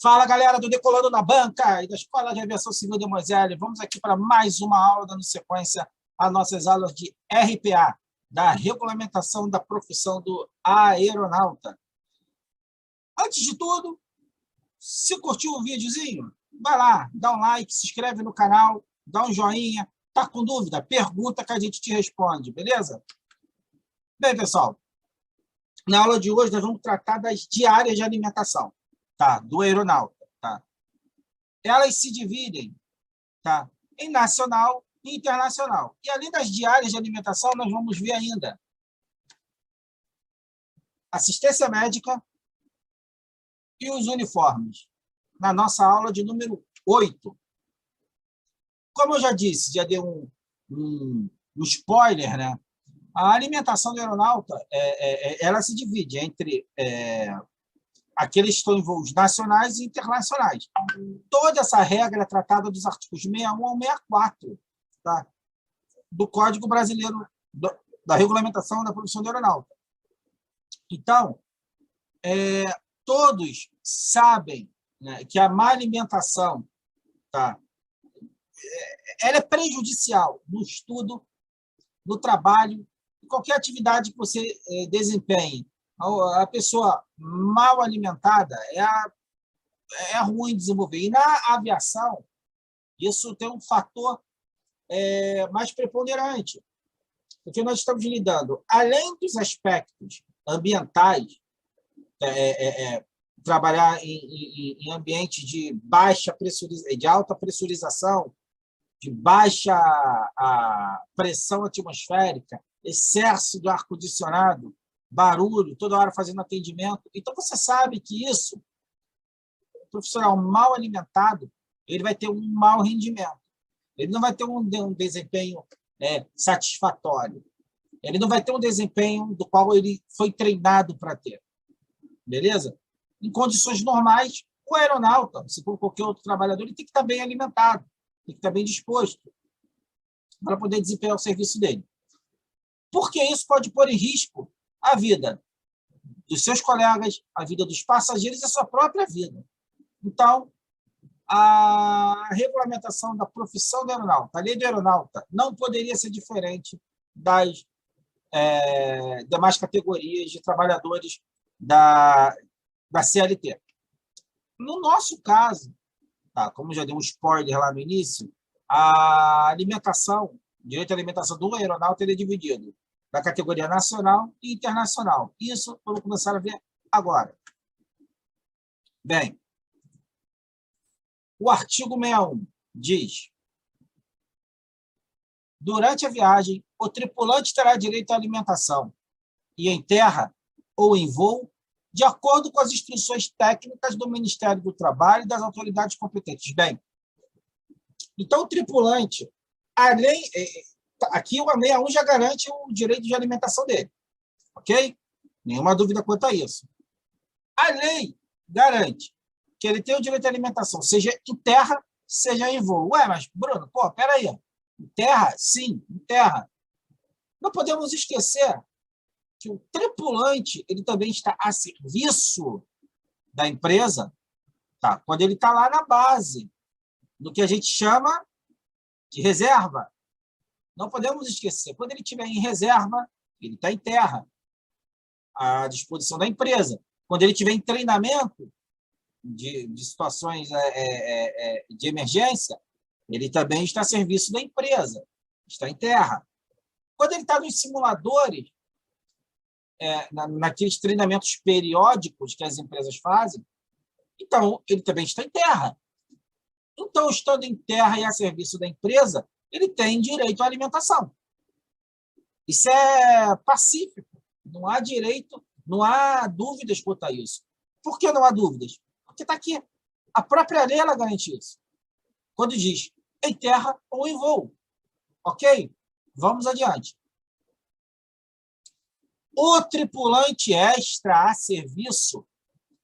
Fala, galera do Decolando na Banca e da Escola de Aviação Civil de Moselle. Vamos aqui para mais uma aula, dando sequência às nossas aulas de RPA, da regulamentação da profissão do aeronauta. Antes de tudo, se curtiu o videozinho, vai lá, dá um like, se inscreve no canal, dá um joinha. Tá com dúvida? Pergunta que a gente te responde, beleza? Bem, pessoal, na aula de hoje nós vamos tratar das diárias de alimentação, tá? Do aeronauta, tá? Elas se dividem, tá? Em nacional e internacional. E além das diárias de alimentação, nós vamos ver ainda assistência médica e os uniformes, na nossa aula de número 8. Como eu já disse, já dei um spoiler, né? A alimentação do aeronauta, ela se divide entre aqueles que estão em voos nacionais e internacionais. Toda essa regra é tratada dos artigos 61 ao 64, tá? Do Código Brasileiro da Regulamentação da Profissão do Aeronauta. Então, todos sabem, né, que a má alimentação, tá? Ela é prejudicial no estudo, no trabalho, em qualquer atividade que você desempenhe. A pessoa mal alimentada é ruim desenvolver. E na aviação, isso tem um fator mais preponderante, porque nós estamos lidando, além dos aspectos ambientais, trabalhar em ambiente de baixa de alta pressurização, de baixa pressão atmosférica, excesso do ar-condicionado, barulho, toda hora fazendo atendimento. Então, você sabe que isso, o profissional mal alimentado, ele vai ter um mau rendimento. Ele não vai ter um desempenho satisfatório. Ele não vai ter um desempenho do qual ele foi treinado para ter. Beleza? Em condições normais, o aeronauta, se for qualquer outro trabalhador, ele tem que estar bem alimentado, tem que estar bem disposto para poder desempenhar o serviço dele. Porque isso pode pôr em risco a vida dos seus colegas, a vida dos passageiros e a sua própria vida. Então, a regulamentação da profissão do aeronauta, a lei do aeronauta, não poderia ser diferente das demais categorias de trabalhadores da CLT. No nosso caso, tá, como já dei um spoiler lá no início, a alimentação, o direito à alimentação do aeronauta ele é dividido na categoria nacional e internacional. Isso vamos começar a ver agora. Bem, o artigo 61 diz: durante a viagem, o tripulante terá direito à alimentação, e em terra ou em voo, de acordo com as instruções técnicas do Ministério do Trabalho e das autoridades competentes. Bem, então o tripulante, além... Aqui o 61 já garante o direito de alimentação dele, ok? Nenhuma dúvida quanto a isso. A lei garante que ele tem o direito à alimentação, seja em terra, seja em voo. Ué, mas, Bruno, pô, peraí. Em terra? Sim, em terra. Não podemos esquecer que o tripulante ele também está a serviço da empresa, tá? Quando ele está lá na base, no que a gente chama de reserva. Não podemos esquecer, quando ele estiver em reserva, ele está em terra, à disposição da empresa. Quando ele estiver em treinamento de situações de emergência, ele também está a serviço da empresa, está em terra. Quando ele está nos simuladores, naqueles treinamentos periódicos que as empresas fazem, então ele também está em terra. Então, estando em terra e a serviço da empresa, ele tem direito à alimentação. Isso é pacífico. Não há direito, não há dúvidas quanto a isso. Por que não há dúvidas? Porque está aqui. A própria lei ela garante isso. Quando diz em terra ou em voo. Ok? Vamos adiante. O tripulante extra a serviço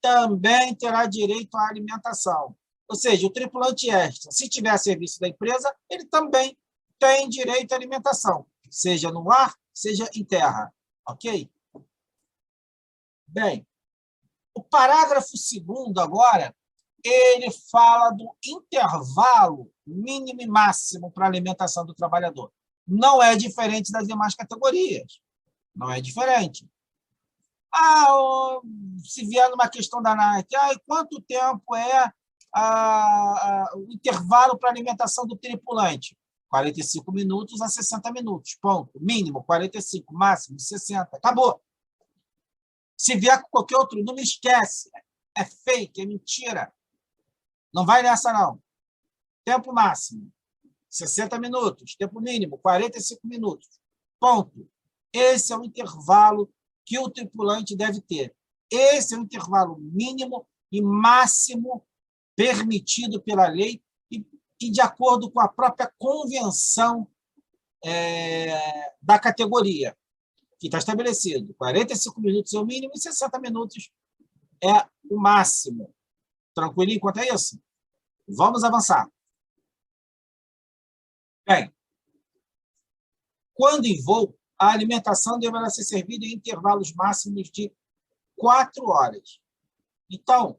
também terá direito à alimentação. Ou seja, o tripulante extra, se tiver a serviço da empresa, ele também tem direito à alimentação, seja no ar, seja em terra. Ok? Bem, o parágrafo 2º agora ele fala do intervalo mínimo e máximo para a alimentação do trabalhador. Não é diferente das demais categorias. Não é diferente. Se vier numa questão da NAT, quanto tempo é o intervalo para a alimentação do tripulante? 45 minutos a 60 minutos, ponto. Mínimo 45, máximo 60. Acabou. Se vier com qualquer outro número, esquece. É fake, é mentira. Não vai nessa, não. Tempo máximo, 60 minutos. Tempo mínimo, 45 minutos. Ponto. Esse é o intervalo que o tripulante deve ter. Esse é o intervalo mínimo e máximo permitido pela lei e de acordo com a própria convenção da categoria, que está estabelecido. 45 minutos é o mínimo e 60 minutos é o máximo. Tranquilinho quanto a isso? Vamos avançar. Bem, quando em voo, a alimentação deverá ser servida em intervalos máximos de 4 horas. Então,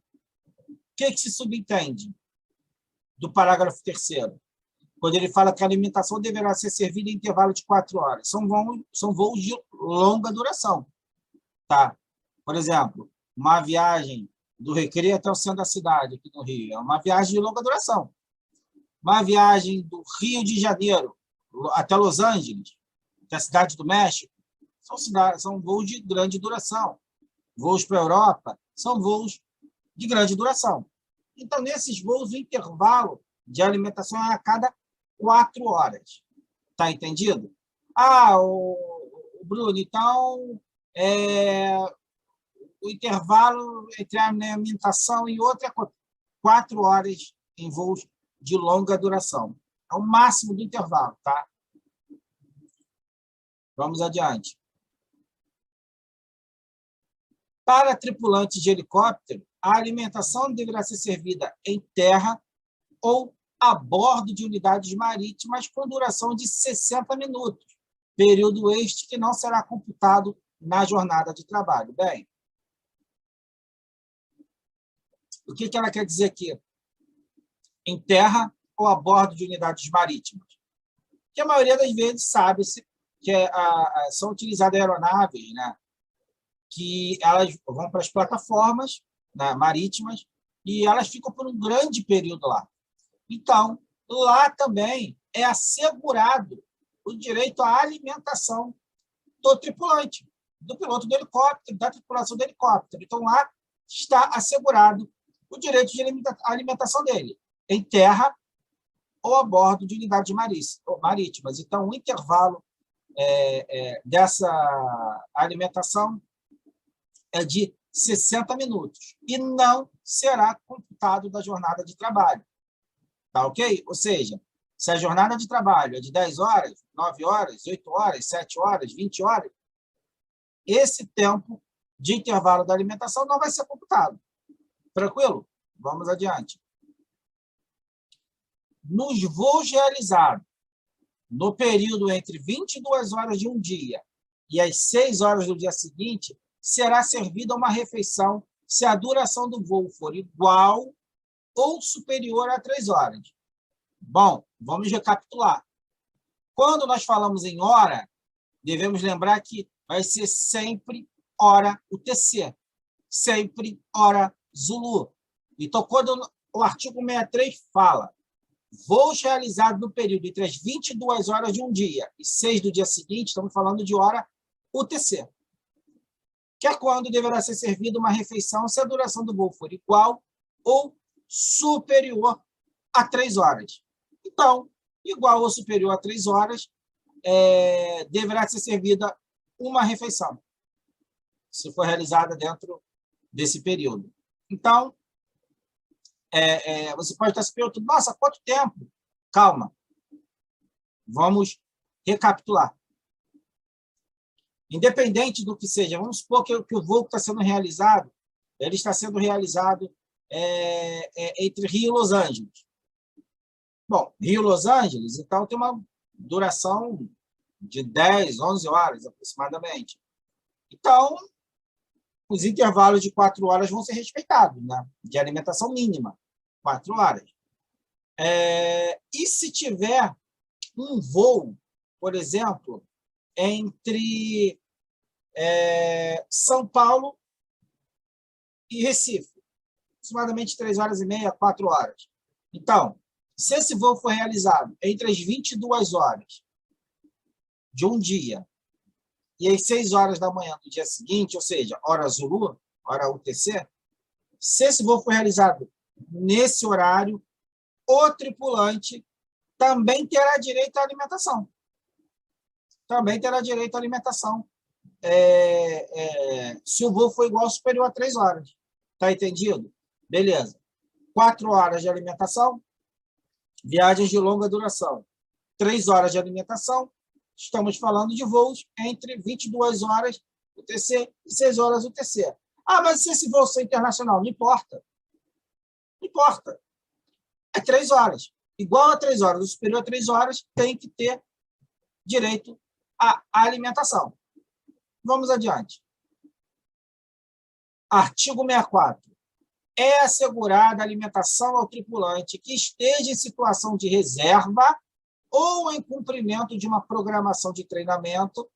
o que se subentende do parágrafo 3º? Quando ele fala que a alimentação deverá ser servida em intervalo de 4 horas. São voos de longa duração. Tá? Por exemplo, uma viagem do Recreio até o centro da cidade, aqui no Rio, é uma viagem de longa duração. Uma viagem do Rio de Janeiro até Los Angeles, até a cidade do México, são voos de grande duração. Voos para a Europa são voos de grande duração. Então, nesses voos, o intervalo de alimentação é a cada 4 horas. Está entendido? Bruno, então, o intervalo entre a alimentação e outra é 4 horas em voos de longa duração. É o máximo do intervalo, tá? Vamos adiante. Para tripulantes de helicóptero, a alimentação deverá ser servida em terra ou a bordo de unidades marítimas com duração de 60 minutos, período este que não será computado na jornada de trabalho. Bem, o que ela quer dizer aqui? Em terra ou a bordo de unidades marítimas? Que a maioria das vezes sabe-se que são utilizadas aeronaves, né, que elas vão para as plataformas, né, marítimas e elas ficam por um grande período lá. Então, lá também é assegurado o direito à alimentação do tripulante, do piloto do helicóptero, da tripulação do helicóptero. Então, lá está assegurado o direito de alimentação dele, em terra ou a bordo de unidades marítimas. Então, o intervalo dessa alimentação é de 60 minutos e não será computado da jornada de trabalho. Tá ok? Ou seja, se a jornada de trabalho é de 10 horas, 9 horas, 8 horas, 7 horas, 20 horas, esse tempo de intervalo da alimentação não vai ser computado. Tranquilo? Vamos adiante. Nos voos realizados no período entre 22 horas de um dia e as 6 horas do dia seguinte, será servida uma refeição se a duração do voo for igual ou superior a 3 horas. Bom, vamos recapitular. Quando nós falamos em hora, devemos lembrar que vai ser sempre hora UTC, sempre hora Zulu. Então, quando o artigo 63 fala voos realizados no período entre as 22 horas de um dia e 6 do dia seguinte, estamos falando de hora UTC, que é quando deverá ser servida uma refeição se a duração do voo for igual ou superior a 3 horas. Então, igual ou superior a 3 horas, deverá ser servida uma refeição, se for realizada dentro desse período. Então, você pode estar se perguntando, nossa, quanto tempo? Calma. Vamos recapitular. Independente do que seja, vamos supor que o voo que está sendo realizado, ele está sendo realizado entre Rio e Los Angeles. Bom, Rio e Los Angeles, então, tem uma duração de 10, 11 horas, aproximadamente. Então, os intervalos de 4 horas vão ser respeitados, né? De alimentação mínima. 4 horas. E se tiver um voo, por exemplo, entre São Paulo e Recife, aproximadamente 3 horas e meia, 4 horas. Então, se esse voo for realizado entre as 22 horas de um dia e às 6 horas da manhã do dia seguinte, ou seja, hora Zulu, hora UTC, se esse voo for realizado nesse horário, o tripulante também terá direito à alimentação. Também terá direito à alimentação, se o voo for igual ou superior a 3 horas. Está entendido? Beleza. 4 horas de alimentação, viagens de longa duração. 3 horas de alimentação, estamos falando de voos entre 22 horas UTC e 6 horas UTC. Ah, mas se esse voo for internacional, não importa. Não importa. É 3 horas. Igual a 3 horas, o superior a 3 horas tem que ter direito à alimentação. Vamos adiante. Artigo 64. É assegurada a alimentação ao tripulante que esteja em situação de reserva ou em cumprimento de uma programação de treinamento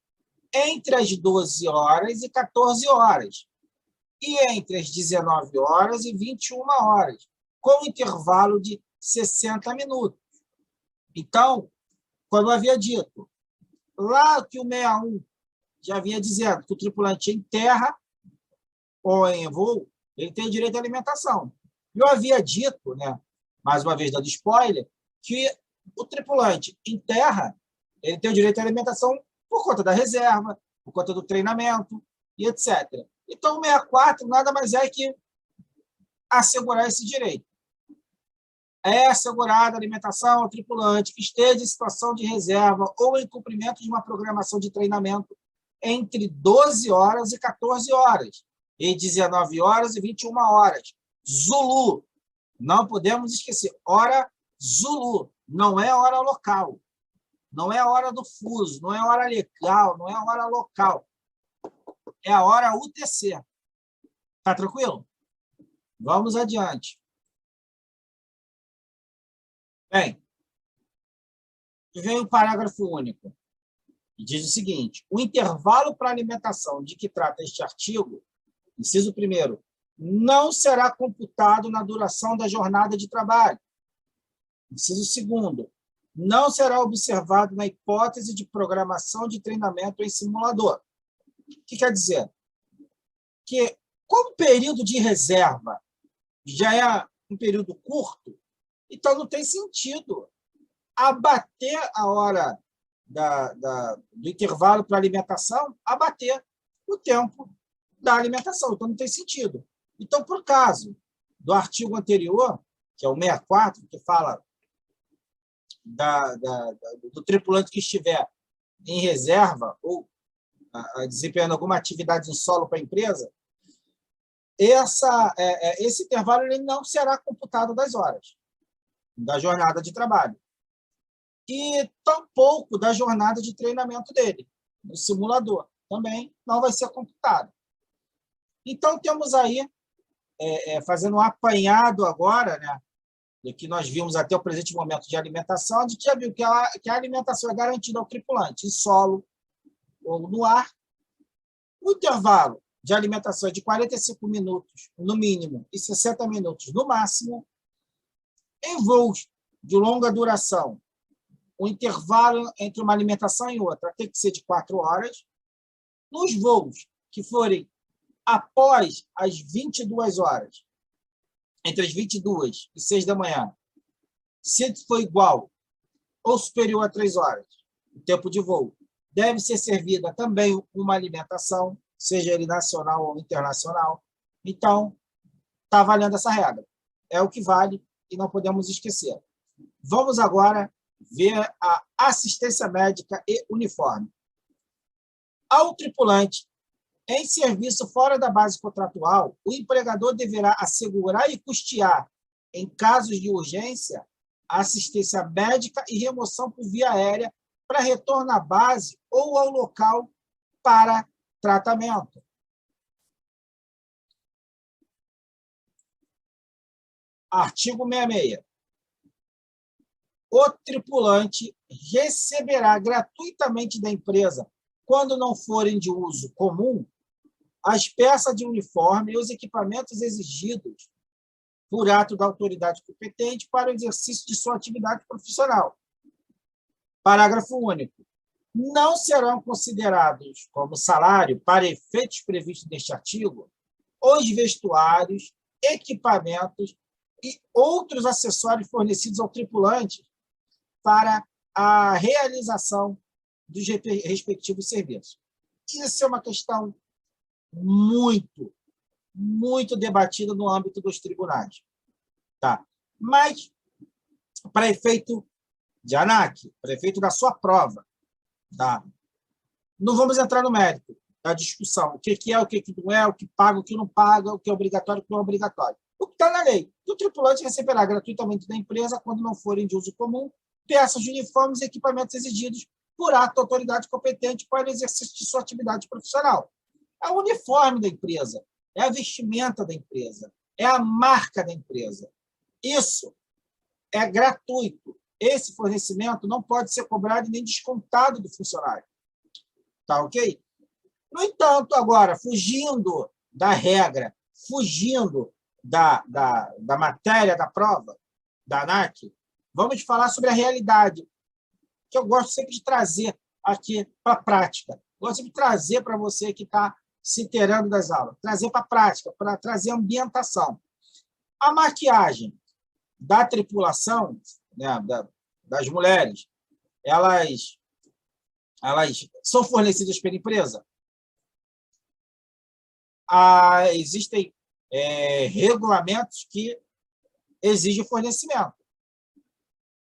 entre as 12 horas e 14 horas, e entre as 19 horas e 21 horas, com intervalo de 60 minutos. Então, como eu havia dito, lá que o 61 já havia dizendo que o tripulante em terra ou em voo, ele tem direito à alimentação. Eu havia dito, né, mais uma vez dando spoiler, que o tripulante em terra ele tem o direito à alimentação por conta da reserva, por conta do treinamento e etc. Então, o 64 nada mais é que assegurar esse direito. É assegurada a alimentação ao tripulante que esteja em situação de reserva ou em cumprimento de uma programação de treinamento entre 12 horas e 14 horas, e 19 horas e 21 horas. Zulu. Não podemos esquecer. Hora Zulu. Não é hora local. Não é a hora do fuso. Não é hora legal. Não é a hora local. É a hora UTC. Tá tranquilo? Vamos adiante. Bem, vem o parágrafo único. E diz o seguinte: o intervalo para alimentação de que trata este artigo, inciso 1º, não será computado na duração da jornada de trabalho. Inciso 2º, não será observado na hipótese de programação de treinamento em simulador. O que quer dizer? Que, como o período de reserva já é um período curto, então não tem sentido abater a hora do intervalo para alimentação, abater o tempo da alimentação. Então, não tem sentido. Então, por caso do artigo anterior, que é o 64, que fala do tripulante que estiver em reserva ou desempenhando alguma atividade em solo para a empresa, esse intervalo ele não será computado das horas da jornada de trabalho. E tampouco da jornada de treinamento dele, no simulador. Também não vai ser computado. Então, temos aí, fazendo um apanhado agora, né, do que nós vimos até o presente momento de alimentação, a gente já viu que a alimentação é garantida ao tripulante, em solo ou no ar. O intervalo de alimentação é de 45 minutos, no mínimo, e 60 minutos, no máximo. Em voos de longa duração, o intervalo entre uma alimentação e outra tem que ser de 4 horas. Nos voos que forem após as 22 horas, entre as 22 e 6 da manhã, se for igual ou superior a 3 horas, o tempo de voo, deve ser servida também uma alimentação, seja ele nacional ou internacional. Então, está valendo essa regra. É o que vale e não podemos esquecer. Vamos agora ver a assistência médica e uniforme. Ao tripulante em serviço fora da base contratual, o empregador deverá assegurar e custear, em casos de urgência, a assistência médica e remoção por via aérea para retorno à base ou ao local para tratamento. Artigo 66. O tripulante receberá gratuitamente da empresa, quando não forem de uso comum, as peças de uniforme e os equipamentos exigidos por ato da autoridade competente para o exercício de sua atividade profissional. Parágrafo único. Não serão considerados como salário, para efeitos previstos neste artigo, os vestuários, equipamentos e outros acessórios fornecidos ao tripulante para a realização dos respectivos serviços. Isso é uma questão muito, muito debatida no âmbito dos tribunais. Tá? Mas, para efeito de ANAC, para efeito da sua prova, tá? Não vamos entrar no mérito da discussão. O que é, o que não é, o que paga, o que não paga, o que é obrigatório, o que não é obrigatório. O que está na lei. O tripulante receberá gratuitamente da empresa, quando não forem de uso comum, peças de uniformes e equipamentos exigidos por ato da autoridade competente para o exercício de sua atividade profissional. É o uniforme da empresa, é a vestimenta da empresa, é a marca da empresa. Isso é gratuito. Esse fornecimento não pode ser cobrado e nem descontado do funcionário. Tá ok? No entanto, agora, fugindo da regra, fugindo da matéria da prova, da ANAC, vamos falar sobre a realidade, que eu gosto sempre de trazer aqui para a prática. Gosto sempre de trazer para você que está se inteirando das aulas, trazer para a prática, para trazer ambientação. A maquiagem da tripulação, né, das mulheres, elas são fornecidas pela empresa? Existem regulamentos que exigem fornecimento.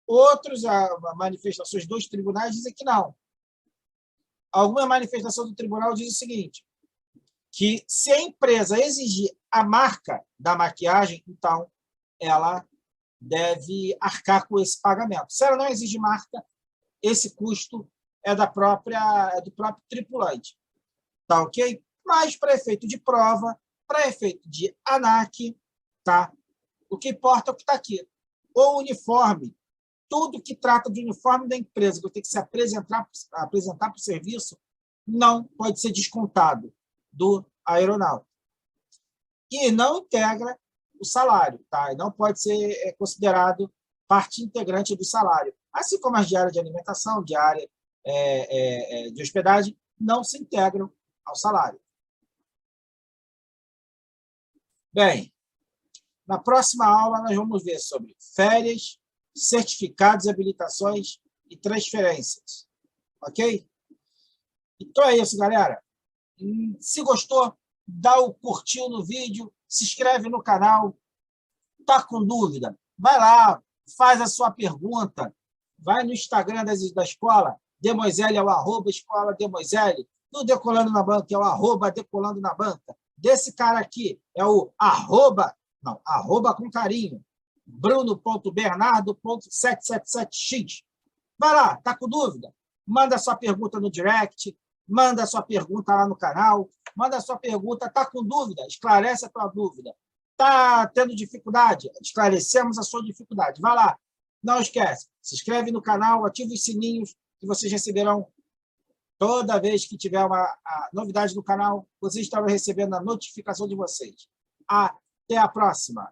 Outros, manifestações dos tribunais dizem que não. Alguma manifestação do tribunal diz o seguinte, que se a empresa exigir a marca da maquiagem, então ela deve arcar com esse pagamento. Se ela não exige marca, esse custo é do próprio tripulante. Tá ok? Mas, para efeito de prova, para efeito de ANAC, tá? O que importa é o que está aqui. O uniforme, tudo que trata de uniforme da empresa, que eu tenho que se apresentar para o serviço, não pode ser descontado do aeronáutico. E não integra o salário, tá? E não pode ser considerado parte integrante do salário. Assim como as diárias de alimentação, diária de hospedagem, não se integram ao salário. Bem, na próxima aula nós vamos ver sobre férias, certificados, habilitações e transferências. Ok? Então é isso, galera. Se gostou, dá o curtir no vídeo, se inscreve no canal. Está com dúvida? Vai lá, faz a sua pergunta. Vai no Instagram da escola, Demoiselle é o @escola Demoiselle. No Decolando na Banca é o @decolando na banca. Desse cara aqui é o arroba com carinho, bruno.bernardo.777x. Vai lá, está com dúvida? Manda sua pergunta no direct, manda sua pergunta lá no canal, manda sua pergunta, está com dúvida? Esclarece a tua dúvida. Está tendo dificuldade? Esclarecemos a sua dificuldade. Vai lá, não esquece, se inscreve no canal, ativa os sininhos, que vocês receberão toda vez que tiver uma novidade no canal, vocês estarão recebendo a notificação de vocês. Até a próxima!